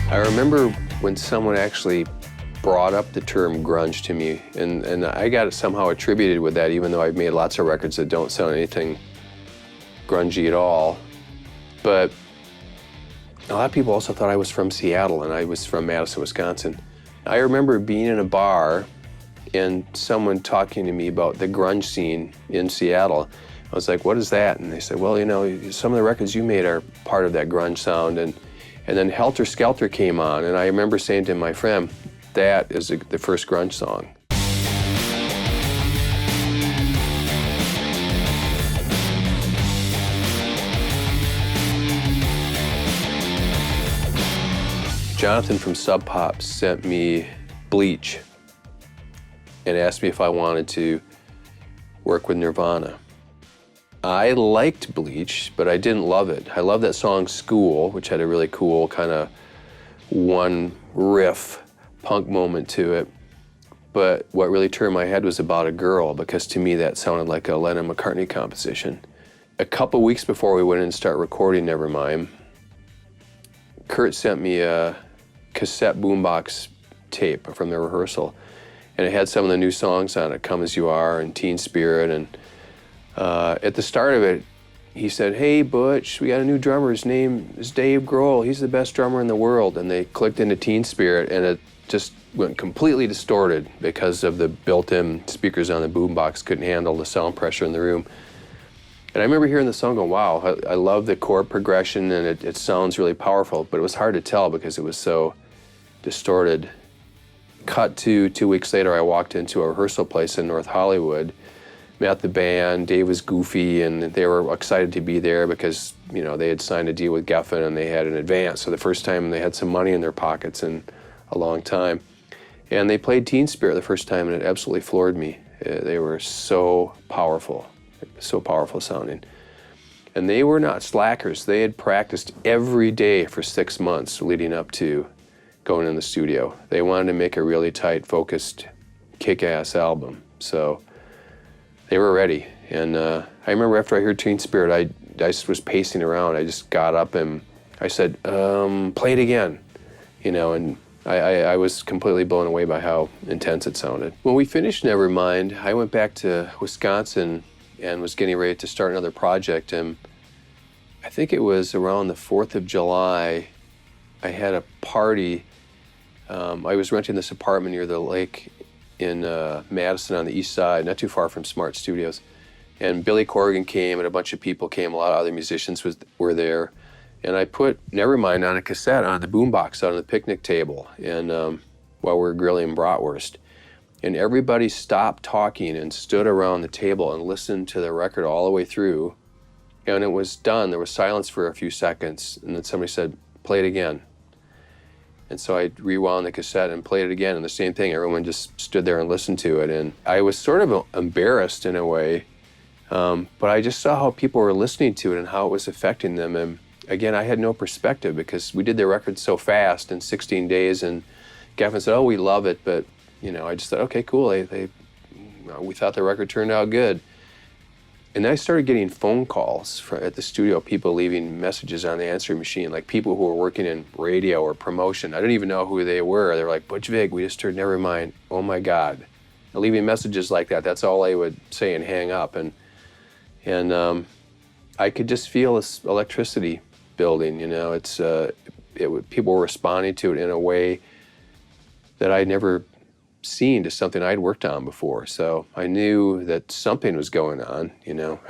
I remember when someone actually brought up the term grunge to me, and I got it somehow attributed with that, even though I've made lots of records that don't sound anything grungy at all. But a lot of people also thought I was from Seattle, and I was from Madison, Wisconsin. I remember being in a bar and someone talking to me about the grunge scene in Seattle. I was like, what is that? And they said, well, you know, some of the records you made are part of that grunge sound. And then Helter Skelter came on, and I remember saying to my friend, that is the first grunge song. Jonathan from Sub Pop sent me Bleach and asked me if I wanted to work with Nirvana. I liked Bleach, but I didn't love it. I loved that song School, which had a really cool kind of one riff punk moment to it. But what really turned my head was About a Girl, because to me that sounded like a Lennon-McCartney composition. A couple weeks before we went in and start recording Nevermind, Kurt sent me a cassette boombox tape from the rehearsal, and it had some of the new songs on it, Come As You Are and Teen Spirit. And at the start of it, he said, hey, Butch, we got a new drummer. His name is Dave Grohl. He's the best drummer in the world. And they clicked into Teen Spirit, and it just went completely distorted because of the built-in speakers on the boombox. Couldn't handle the sound pressure in the room. And I remember hearing the song going, wow, I love the chord progression, and it sounds really powerful, but it was hard to tell because it was so distorted. Cut to 2 weeks later, I walked into a rehearsal place in North Hollywood, met the band. Dave was goofy, and they were excited to be there because, you know, they had signed a deal with Geffen and they had an advance. So the first time they had some money in their pockets in a long time. And they played Teen Spirit the first time, and it absolutely floored me. They were so powerful sounding. And they were not slackers. They had practiced every day for 6 months leading up to going in the studio. They wanted to make a really tight, focused, kick-ass album. So they were ready. And I remember after I heard Teen Spirit, I just was pacing around. I just got up and I said, play it again, you know, and I was completely blown away by how intense it sounded. When we finished Nevermind, I went back to Wisconsin and was getting ready to start another project. And I think it was around the 4th of July, I had a party. I was renting this apartment near the lake in Madison on the east side, not too far from Smart Studios. And Billy Corgan came, and a bunch of people came, a lot of other musicians were there. And I put Nevermind on a cassette on the boombox out on the picnic table, and while we were grilling bratwurst. And everybody stopped talking and stood around the table and listened to the record all the way through. And it was done. There was silence for a few seconds, and then somebody said, play it again. And so I rewound the cassette and played it again, and the same thing. Everyone just stood there and listened to it. And I was sort of embarrassed in a way, but I just saw how people were listening to it and how it was affecting them. And again, I had no perspective because we did the record so fast in 16 days, and Geffen said, oh, we love it, but you know, I just thought, okay, cool. We thought the record turned out good. And then I started getting phone calls at the studio, people leaving messages on the answering machine, like people who were working in radio or promotion. I didn't even know who they were. They were like, Butch Vig, we just heard Nevermind. Oh my God. And leaving messages like that, that's all they would say and hang up. And I could just feel this electricity building, you know. People were responding to it in a way that I'd never seen to something I'd worked on before. So I knew that something was going on, you know.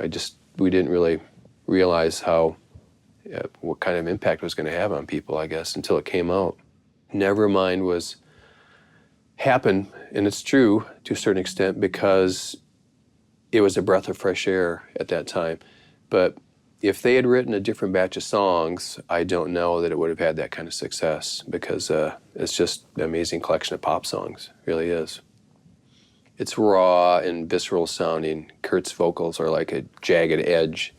We didn't really realize what kind of impact it was going to have on people, I guess, until it came out. Nevermind happened, and it's true to a certain extent, because it was a breath of fresh air at that time. But if they had written a different batch of songs, I don't know that it would have had that kind of success, because it's just an amazing collection of pop songs, it really is. It's raw and visceral sounding. Kurt's vocals are like a jagged edge.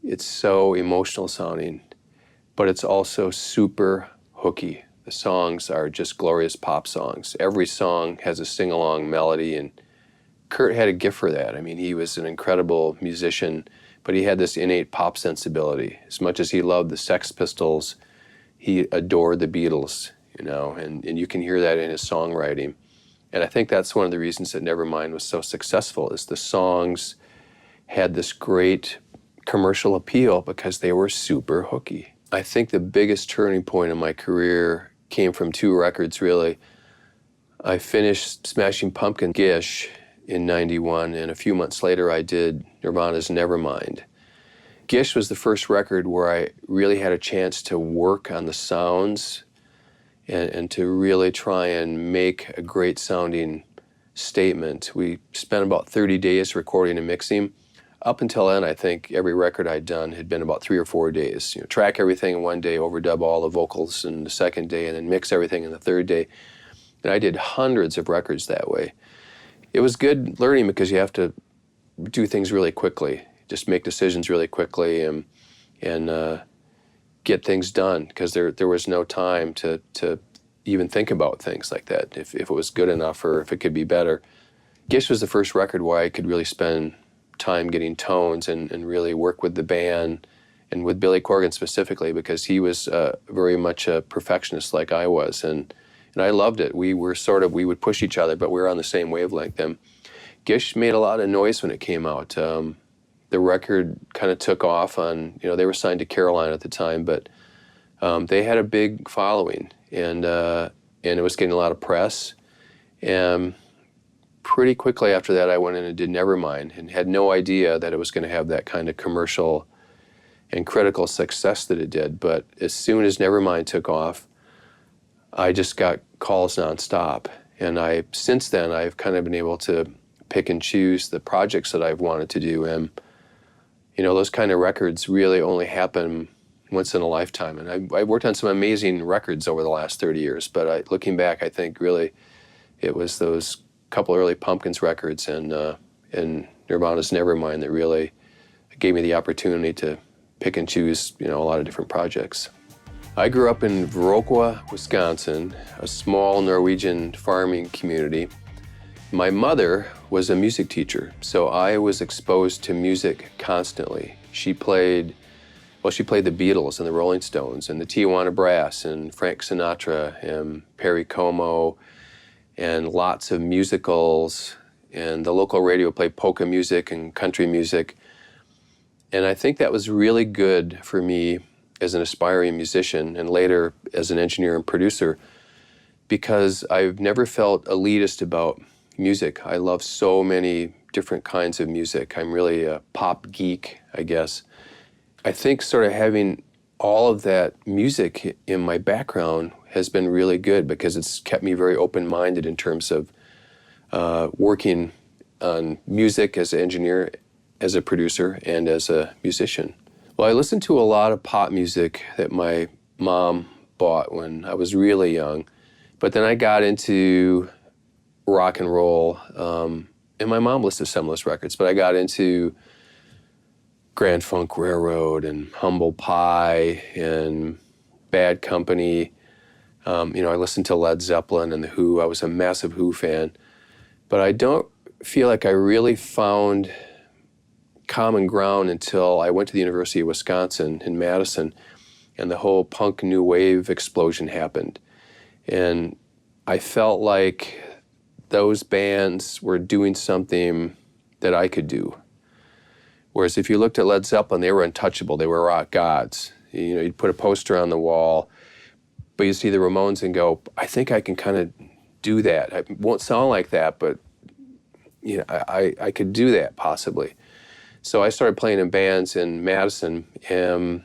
It's so emotional sounding, but it's also super hooky. The songs are just glorious pop songs. Every song has a sing-along melody, and Kurt had a gift for that. I mean, he was an incredible musician, but he had this innate pop sensibility. As much as he loved the Sex Pistols, he adored the Beatles, you know, and you can hear that in his songwriting. And I think that's one of the reasons that Nevermind was so successful, is the songs had this great commercial appeal because they were super hooky. I think the biggest turning point in my career came from two records, really. I finished Smashing Pumpkin Gish in '91, and a few months later I did Nirvana's Nevermind. Gish was the first record where I really had a chance to work on the sounds and to really try and make a great sounding statement. We spent about 30 days recording and mixing. Up until then, I think every record I'd done had been about 3 or 4 days. You know, track everything in one day, overdub all the vocals in the second day, and then mix everything in the third day. And I did hundreds of records that way. It was good learning because you have to do things really quickly, just make decisions really quickly and get things done, because there was no time to even think about things like that, if it was good enough or if it could be better. Gish was the first record where I could really spend time getting tones and really work with the band, and with Billy Corgan specifically, because he was very much a perfectionist like I was, and I loved it. We would push each other, but we were on the same wavelength. And Gish made a lot of noise when it came out. The record kind of took off on, they were signed to Caroline at the time, but they had a big following, and it was getting a lot of press. And pretty quickly after that, I went in and did Nevermind, and had no idea that it was going to have that kind of commercial and critical success that it did. But as soon as Nevermind took off, I just got calls nonstop. And since then, I've kind of been able to pick and choose the projects that I've wanted to do. And, those kind of records really only happen once in a lifetime. And I worked on some amazing records over the last 30 years, but looking back, I think really it was those couple early Pumpkins records and Nirvana's Nevermind that really gave me the opportunity to pick and choose, a lot of different projects. I grew up in Viroqua, Wisconsin, a small Norwegian farming community. My mother was a music teacher, so I was exposed to music constantly. She played the Beatles and the Rolling Stones and the Tijuana Brass and Frank Sinatra and Perry Como and lots of musicals, and the local radio played polka music and country music. And I think that was really good for me as an aspiring musician and later as an engineer and producer, because I've never felt elitist about music. I love so many different kinds of music. I'm really a pop geek, I guess. I think sort of having all of that music in my background has been really good, because it's kept me very open-minded in terms of working on music as an engineer, as a producer, and as a musician. Well, I listened to a lot of pop music that my mom bought when I was really young, but then I got into rock and roll, and my mom listened to some of those records, but I got into Grand Funk Railroad and Humble Pie and Bad Company. I listened to Led Zeppelin and The Who. I was a massive Who fan, but I don't feel like I really found common ground until I went to the University of Wisconsin in Madison, and the whole punk new wave explosion happened. And I felt like those bands were doing something that I could do. Whereas if you looked at Led Zeppelin, they were untouchable. They were rock gods. You'd put a poster on the wall, but you see the Ramones and go, I think I can kind of do that. It won't sound like that, but I could do that possibly. So I started playing in bands in Madison, and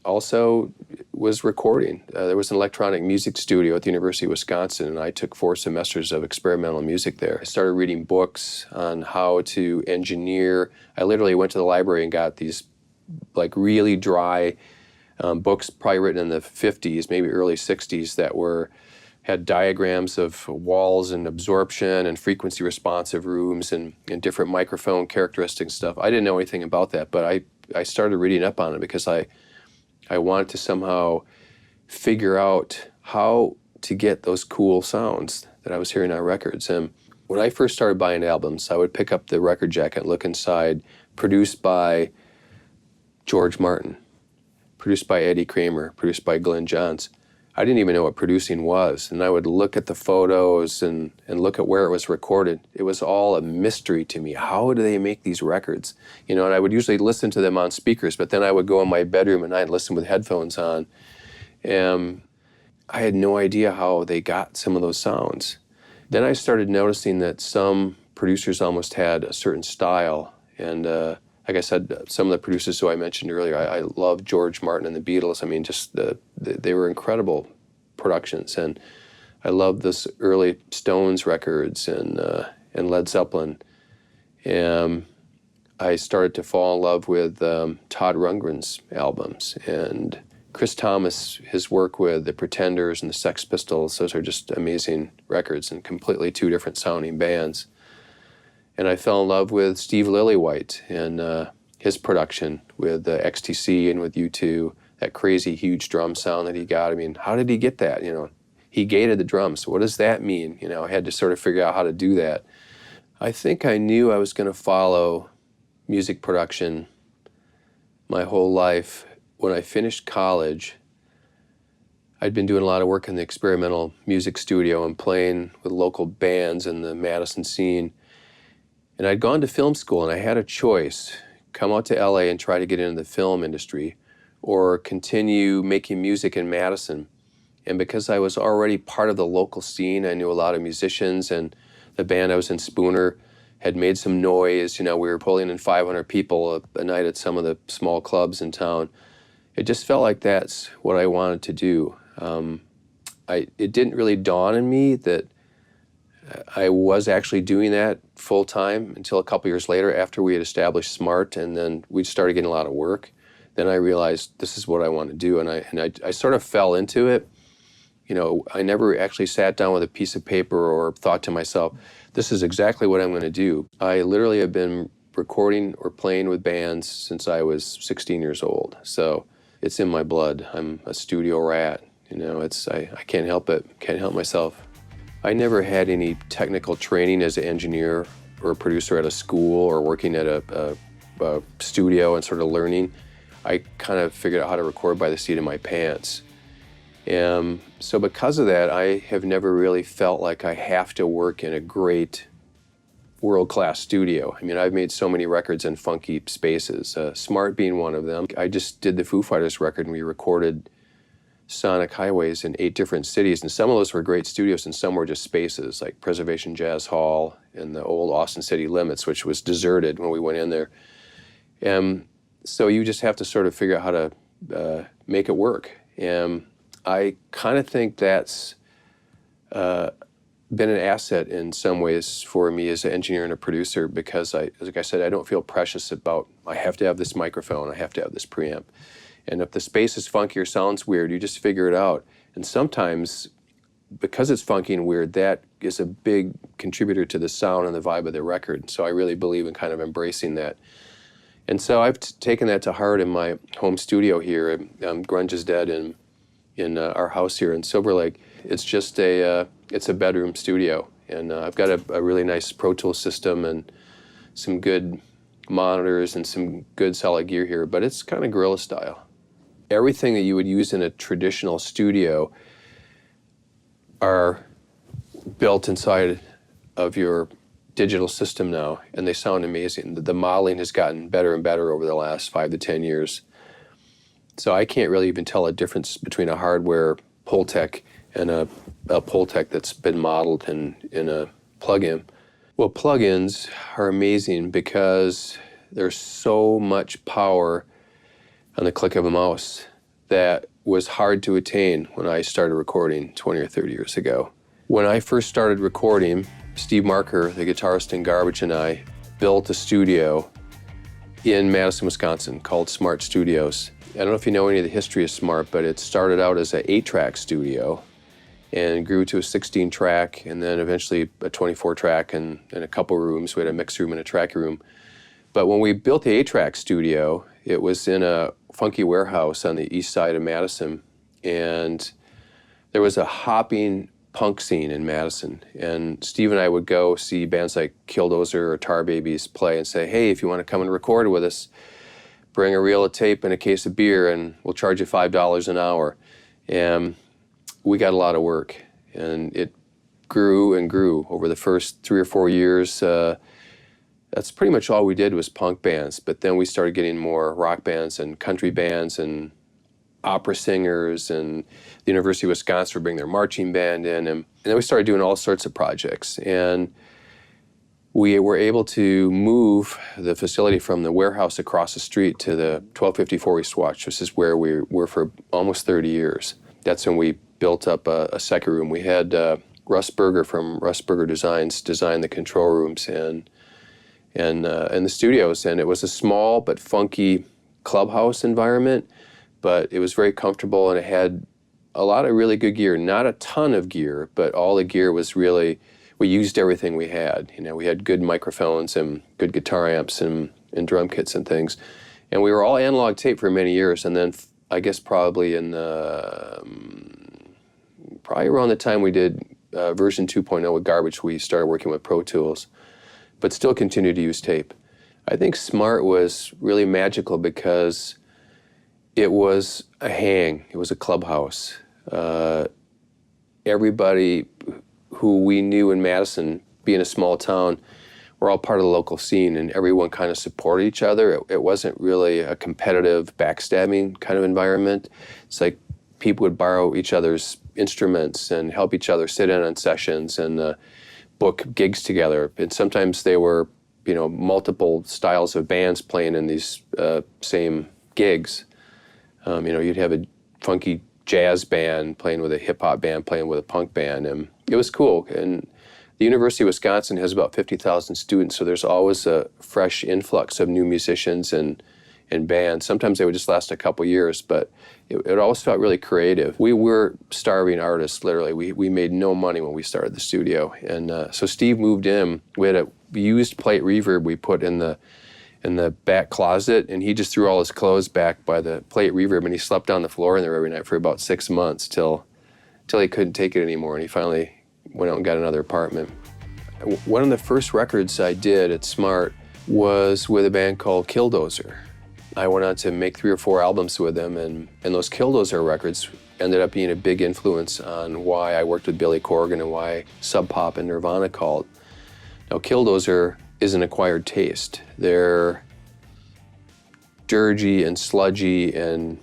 also was recording. There was an electronic music studio at the University of Wisconsin, and I took 4 semesters of experimental music there. I started reading books on how to engineer. I literally went to the library and got these really dry books, probably written in the 50s, maybe early 60s, that had diagrams of walls and absorption and frequency responsive rooms and different microphone characteristics stuff. I didn't know anything about that, but I started reading up on it because I wanted to somehow figure out how to get those cool sounds that I was hearing on records. And when I first started buying albums, I would pick up the record jacket, look inside, produced by George Martin, produced by Eddie Kramer, produced by Glenn Johns. I didn't even know what producing was. And I would look at the photos and look at where it was recorded. It was all a mystery to me. How do they make these records? You know, and I would usually listen to them on speakers, but then I would go in my bedroom and I'd listen with headphones on. And I had no idea how they got some of those sounds. Then I started noticing that some producers almost had a certain style. And like I said, some of the producers who I mentioned earlier, I love George Martin and the Beatles. I mean, just they were incredible productions. And I love this early Stones records and Led Zeppelin. And I started to fall in love with Todd Rundgren's albums. And Chris Thomas, his work with the Pretenders and the Sex Pistols, those are just amazing records and completely two different sounding bands. And I fell in love with Steve Lillywhite and his production with XTC and with U2, that crazy huge drum sound that he got. I mean, how did he get that? You know, he gated the drums. So what does that mean? You know, I had to sort of figure out how to do that. I think I knew I was going to follow music production my whole life. When I finished college, I'd been doing a lot of work in the experimental music studio and playing with local bands in the Madison scene. And I'd gone to film school and I had a choice, come out to LA and try to get into the film industry or continue making music in Madison. And because I was already part of the local scene, I knew a lot of musicians, and the band I was in, Spooner, had made some noise. You know, we were pulling in 500 people a night at some of the small clubs in town. It just felt like that's what I wanted to do. It didn't really dawn on me that I was actually doing that full time until a couple years later, after we had established Smart and then we started getting a lot of work. Then I realized this is what I want to do, and I sort of fell into it. You know, I never actually sat down with a piece of paper or thought to myself, this is exactly what I'm going to do. I literally have been recording or playing with bands since I was 16 years old. So it's in my blood. I'm a studio rat. You know, I can't help it. Can't help myself. I never had any technical training as an engineer or a producer at a school or working at a studio and sort of learning. I kind of figured out how to record by the seat of my pants. And so because of that, I have never really felt like I have to work in a great world-class studio. I mean, I've made so many records in funky spaces, Smart being one of them. I just did the Foo Fighters record and we recorded Sonic Highways in 8 different cities, and some of those were great studios and some were just spaces, like Preservation Jazz Hall and the old Austin City Limits, which was deserted when we went in there. And so you just have to sort of figure out how to make it work. And I kind of think that's been an asset in some ways for me as an engineer and a producer, because like I said, I don't feel precious about, I have to have this microphone, I have to have this preamp. And if the space is funky or sounds weird, you just figure it out. And sometimes, because it's funky and weird, that is a big contributor to the sound and the vibe of the record. So I really believe in kind of embracing that. And so I've taken that to heart in my home studio here. Grunge is Dead in our house here in Silver Lake. It's just it's a bedroom studio. And I've got a really nice Pro Tools system and some good monitors and some good solid gear here, but it's kind of guerrilla style. Everything that you would use in a traditional studio are built inside of your digital system now, and they sound amazing. The modeling has gotten better and better over the last 5 to 10 years. So I can't really even tell a difference between a hardware Pultec and a Pultec that's been modeled in a plug-in. Well, plugins are amazing because there's so much power on the click of a mouse that was hard to attain when I started recording 20 or 30 years ago. When I first started recording, Steve Marker, the guitarist in Garbage, and I built a studio in Madison, Wisconsin called Smart Studios. I don't know if you know any of the history of Smart, but it started out as an 8-track studio and grew to a 16-track, and then eventually a 24-track and a couple rooms. We had a mix room and a track room. But when we built the 8-track studio, it was in a funky warehouse on the east side of Madison, and there was a hopping punk scene in Madison. And Steve and I would go see bands like Killdozer or Tar Babies play and say, hey, if you want to come and record with us. bring a reel of tape and a case of beer and we'll charge you $5 an hour. And we got a lot of work, and it grew and grew over the first 3 or 4 years. That's pretty much all we did was punk bands, but then we started getting more rock bands and country bands and opera singers, and the University of Wisconsin would bring their marching band in, and then we started doing all sorts of projects. And we were able to move the facility from the warehouse across the street to the 1254 East Watch. This is where we were for almost 30 years. That's when we built up a second room. We had Russ Berger from Russ Berger Designs design the control rooms and the studios, and it was a small but funky clubhouse environment, but it was very comfortable, and it had a lot of really good gear. Not a ton of gear, but all the gear was really, we used everything we had. You know, we had good microphones and good guitar amps and drum kits and things. And we were all analog tape for many years, and then I guess probably around the time we did version 2.0 with Garbage, we started working with Pro Tools, but still continued to use tape. I think Smart was really magical because it was a hang. It was a clubhouse. Everybody who we knew in Madison, being a small town, were all part of the local scene, and everyone kind of supported each other. It wasn't really a competitive, backstabbing kind of environment. It's like people would borrow each other's instruments and help each other sit in on sessions and book gigs together. And sometimes they were, you know, multiple styles of bands playing in these same gigs. You know, you'd have a funky jazz band playing with a hip-hop band playing with a punk band, and it was cool. And the University of Wisconsin has about 50,000 students, so there's always a fresh influx of new musicians and bands. Sometimes they would just last a couple years, but it always felt really creative. We were starving artists, literally. We made no money when we started the studio, and so Steve moved in. We had a used plate reverb we put in the back closet, and he just threw all his clothes back by the plate reverb, and he slept on the floor in there every night for about 6 months till he couldn't take it anymore, and he finally went out and got another apartment. One of the first records I did at Smart was with a band called Killdozer. I went on to make 3 or 4 albums with them, and those Killdozer records ended up being a big influence on why I worked with Billy Corgan and why Sub Pop and Nirvana called. Now, Killdozer is an acquired taste. They're dirgy and sludgy, and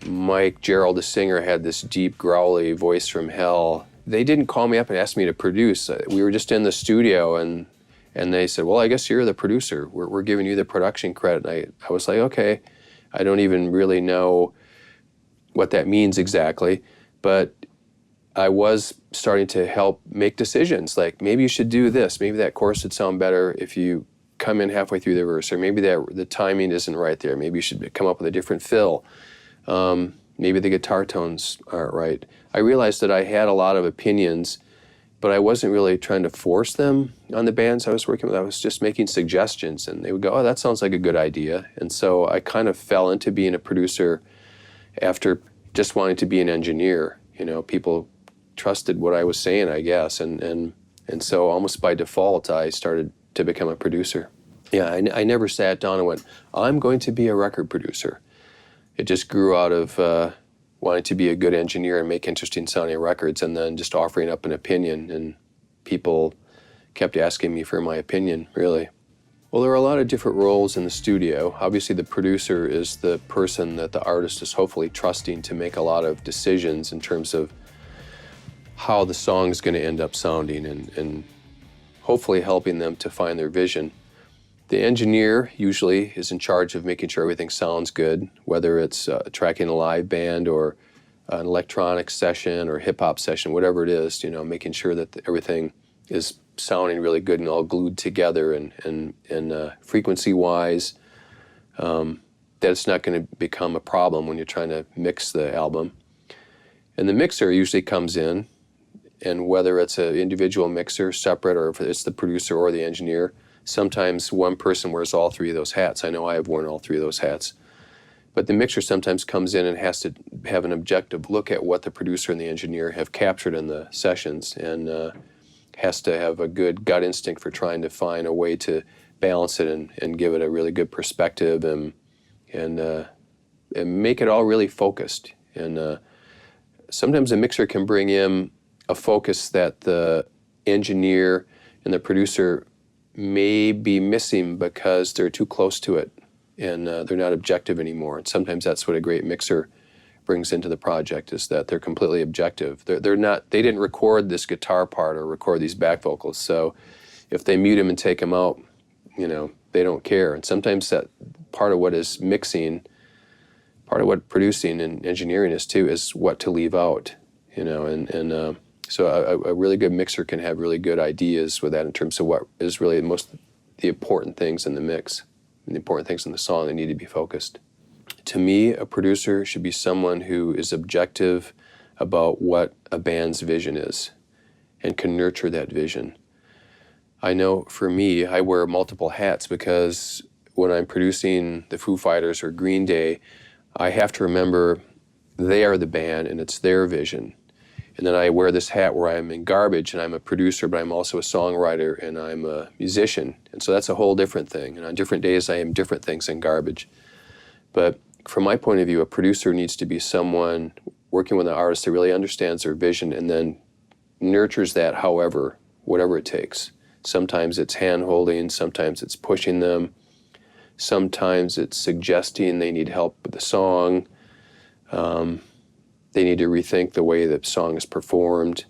Mike Gerald, the singer, had this deep, growly voice from hell. They didn't call me up and ask me to produce. We were just in the studio, and they said, well, I guess you're the producer. We're giving you the production credit. And I was like, okay. I don't even really know what that means exactly, but I was starting to help make decisions, like maybe you should do this, maybe that chorus would sound better if you come in halfway through the verse, or maybe the timing isn't right there, maybe you should come up with a different fill, maybe the guitar tones aren't right. I realized that I had a lot of opinions, but I wasn't really trying to force them on the bands I was working with. I was just making suggestions, and they would go, oh, that sounds like a good idea. And so I kind of fell into being a producer after just wanting to be an engineer. You know, people trusted what I was saying, I guess, and so almost by default, I started to become a producer. Yeah, I never sat down and went, I'm going to be a record producer. It just grew out of wanting to be a good engineer and make interesting sounding records, and then just offering up an opinion, and people kept asking me for my opinion, really. Well, there are a lot of different roles in the studio. Obviously, the producer is the person that the artist is hopefully trusting to make a lot of decisions in terms of how the song is going to end up sounding, and hopefully helping them to find their vision. The engineer usually is in charge of making sure everything sounds good, whether it's tracking a live band or an electronic session or hip-hop session, whatever it is, you know, making sure that everything is sounding really good and all glued together and frequency-wise, that it's not going to become a problem when you're trying to mix the album. And the mixer usually comes in, and whether it's an individual mixer separate or if it's the producer or the engineer, sometimes one person wears all 3 of those hats. I know I have worn all 3 of those hats. But the mixer sometimes comes in and has to have an objective look at what the producer and the engineer have captured in the sessions, and has to have a good gut instinct for trying to find a way to balance it and give it a really good perspective and and make it all really focused. And sometimes a mixer can bring in a focus that the engineer and the producer may be missing because they're too close to it and they're not objective anymore. And sometimes that's what a great mixer brings into the project, is that they're completely objective. They didn't record this guitar part or record these back vocals, so if they mute them and take them out, they don't care. And sometimes that part of what is mixing, part of what producing and engineering is too, is what to leave out, so a really good mixer can have really good ideas with that in terms of what is really the important things in the mix, and the important things in the song that need to be focused. To me, a producer should be someone who is objective about what a band's vision is and can nurture that vision. I know for me, I wear multiple hats because when I'm producing the Foo Fighters or Green Day, I have to remember they are the band and it's their vision. And then I wear this hat where I'm in Garbage and I'm a producer, but I'm also a songwriter and I'm a musician. And so that's a whole different thing. And on different days, I am different things in Garbage. But from my point of view, a producer needs to be someone working with an artist that really understands their vision and then nurtures that whatever it takes. Sometimes it's hand-holding, sometimes it's pushing them, sometimes it's suggesting they need help with the song. They need to rethink the way the song is performed.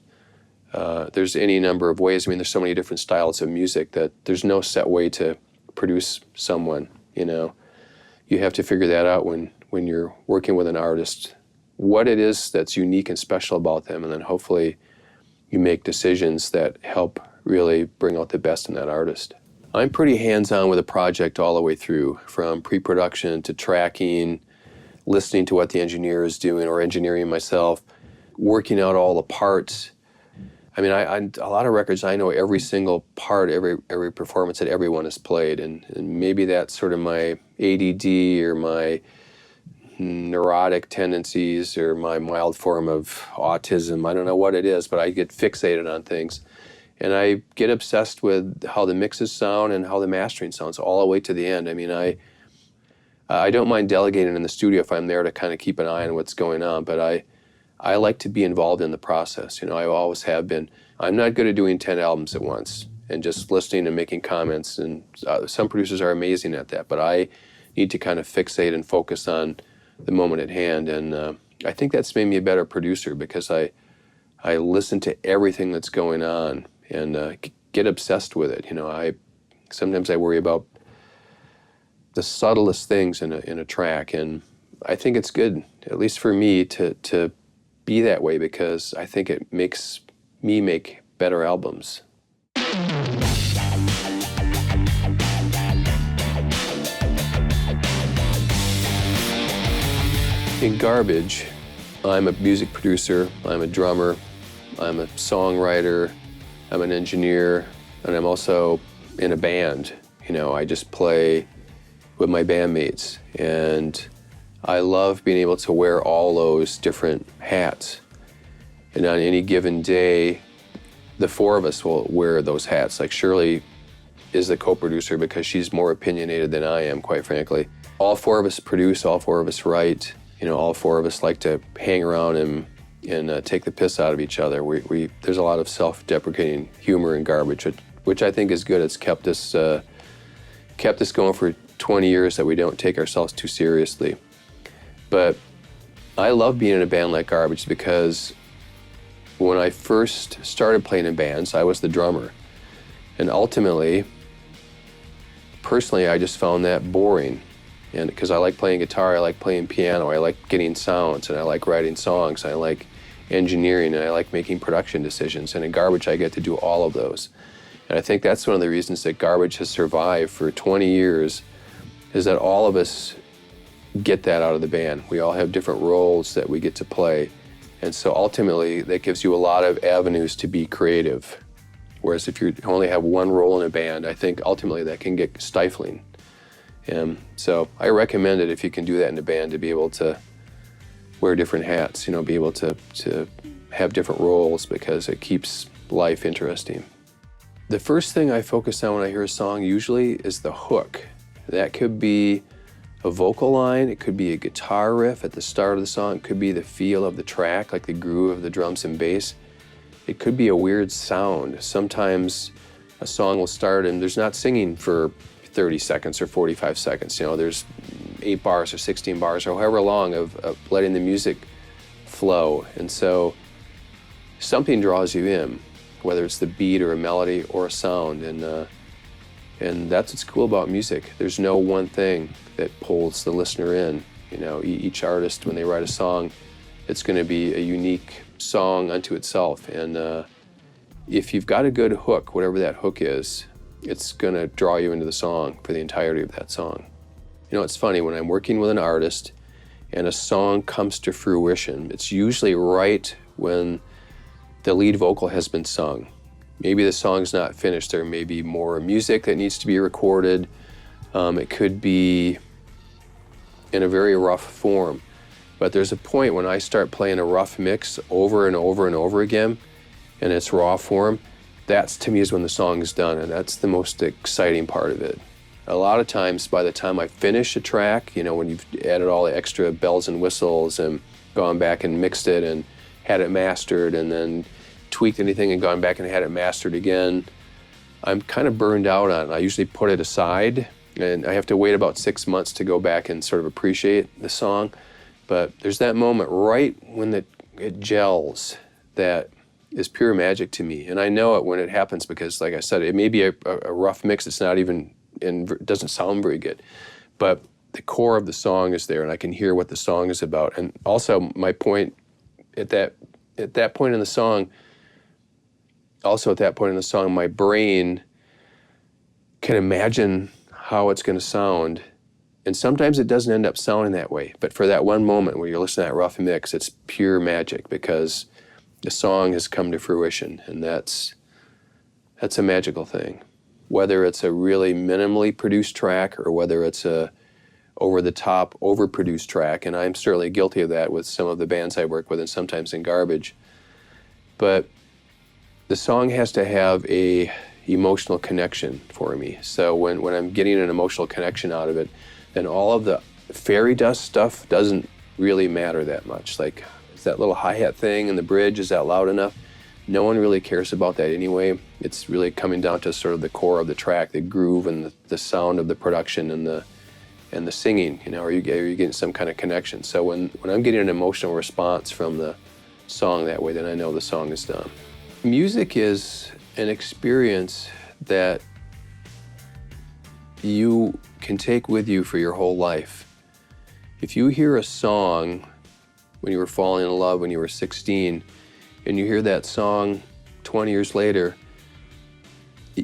There's any number of ways. I mean, there's so many different styles of music that there's no set way to produce someone, You have to figure that out when you're working with an artist, what it is that's unique and special about them, and then hopefully you make decisions that help really bring out the best in that artist. I'm pretty hands-on with a project all the way through, from pre-production to tracking, listening to what the engineer is doing or engineering myself, working out all the parts. I mean, a lot of records, I know every single part, every performance that everyone has played, and maybe that's sort of my ADD or my neurotic tendencies or my mild form of autism. I don't know what it is, but I get fixated on things. And I get obsessed with how the mixes sound and how the mastering sounds all the way to the end. I mean, I don't mind delegating in the studio if I'm there to kind of keep an eye on what's going on, but I like to be involved in the process. I always have been. I'm not good at doing 10 albums at once and just listening and making comments, and some producers are amazing at that, but I need to kind of fixate and focus on the moment at hand, and I think that's made me a better producer because I listen to everything that's going on and get obsessed with it. Sometimes I worry about the subtlest things in a track, and I think it's good, at least for me, to be that way because I think it makes me make better albums. In Garbage, I'm a music producer, I'm a drummer, I'm a songwriter, I'm an engineer, and I'm also in a band. I just play with my bandmates, and I love being able to wear all those different hats. And on any given day, the four of us will wear those hats. Like Shirley is the co-producer because she's more opinionated than I am, quite frankly. All four of us produce, all four of us write. All four of us like to hang around and take the piss out of each other. There's a lot of self-deprecating humor in Garbage, which I think is good. It's kept us going for 20 years, that we don't take ourselves too seriously. But I love being in a band like Garbage because when I first started playing in bands, I was the drummer. And ultimately, personally, I just found that boring. And because I like playing guitar, I like playing piano, I like getting sounds, and I like writing songs, I like engineering, and I like making production decisions. And in Garbage, I get to do all of those. And I think that's one of the reasons that Garbage has survived for 20 years, is that all of us get that out of the band. We all have different roles that we get to play. And so ultimately, that gives you a lot of avenues to be creative. Whereas if you only have one role in a band, I think ultimately that can get stifling. And so I recommend it if you can do that in a band, to be able to wear different hats, be able to have different roles, because it keeps life interesting. The first thing I focus on when I hear a song usually is the hook. That could be a vocal line, it could be a guitar riff at the start of the song, it could be the feel of the track, like the groove of the drums and bass. It could be a weird sound. Sometimes a song will start and there's not singing for 30 seconds or 45 seconds. You know, there's 8 bars or 16 bars or however long of letting the music flow. And so something draws you in, whether it's the beat or a melody or a sound. And that's what's cool about music. There's no one thing that pulls the listener in. You know, each artist, when they write a song, it's going to be a unique song unto itself. And if you've got a good hook, whatever that hook is, it's going to draw you into the song for the entirety of that song. You know, it's funny, when I'm working with an artist and a song comes to fruition, it's usually right when the lead vocal has been sung. Maybe the song's not finished. There may be more music that needs to be recorded. It could be in a very rough form. But there's a point when I start playing a rough mix over and over and over again, in its raw form, that's, to me, is when the song is done, and that's the most exciting part of it. A lot of times, by the time I finish a track, you know, when you've added all the extra bells and whistles and gone back and mixed it and had it mastered and then tweaked anything and gone back and had it mastered again, I'm kind of burned out on it. I usually put it aside, and I have to wait about 6 months to go back and sort of appreciate the song. But there's that moment right when it gels that is pure magic to me. And I know it when it happens because, like I said, it may be a rough mix. It's not even, and it doesn't sound very good. But the core of the song is there, and I can hear what the song is about. And also, my point at that point in the song, my brain can imagine how it's going to sound. And sometimes it doesn't end up sounding that way. But for that one moment where you're listening to that rough mix, it's pure magic because the song has come to fruition. And that's a magical thing. Whether it's a really minimally produced track or whether it's a over-the-top, overproduced track, and I'm certainly guilty of that with some of the bands I work with and sometimes in garbage. But the song has to have a emotional connection for me. So when I'm getting an emotional connection out of it, then all of the fairy dust stuff doesn't really matter that much. Like, is that little hi-hat thing in the bridge, is that loud enough? No one really cares about that anyway. It's really coming down to sort of the core of the track, the groove and the sound of the production and the singing. You know, are you getting some kind of connection? So when I'm getting an emotional response from the song that way, then I know the song is done. Music is an experience that you can take with you for your whole life. If you hear a song when you were falling in love when you were 16, and you hear that song 20 years later,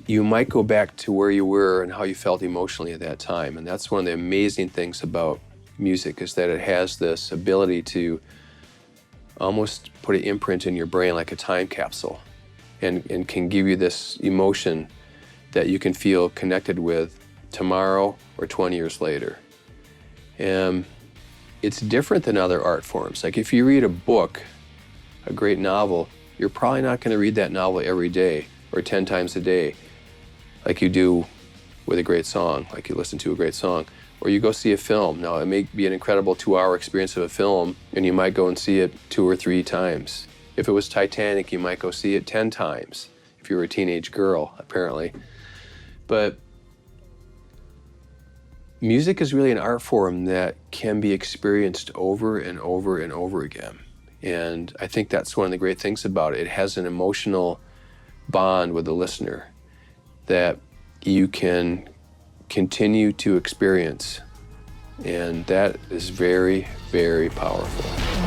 you might go back to where you were and how you felt emotionally at that time. And that's one of the amazing things about music, is that it has this ability to almost put an imprint in your brain like a time capsule, and can give you this emotion that you can feel connected with tomorrow or 20 years later. And it's different than other art forms. Like if you read a book, a great novel, you're probably not going to read that novel every day or 10 times a day like you do with a great song, like you listen to a great song. Or you go see a film. Now, it may be an incredible 2-hour experience of a film, and you might go and see it 2 or 3 times. If it was Titanic, you might go see it 10 times, if you were a teenage girl, apparently. But music is really an art form that can be experienced over and over and over again. And I think that's one of the great things about it. It has an emotional bond with the listener that you can continue to experience. And that is very, very powerful.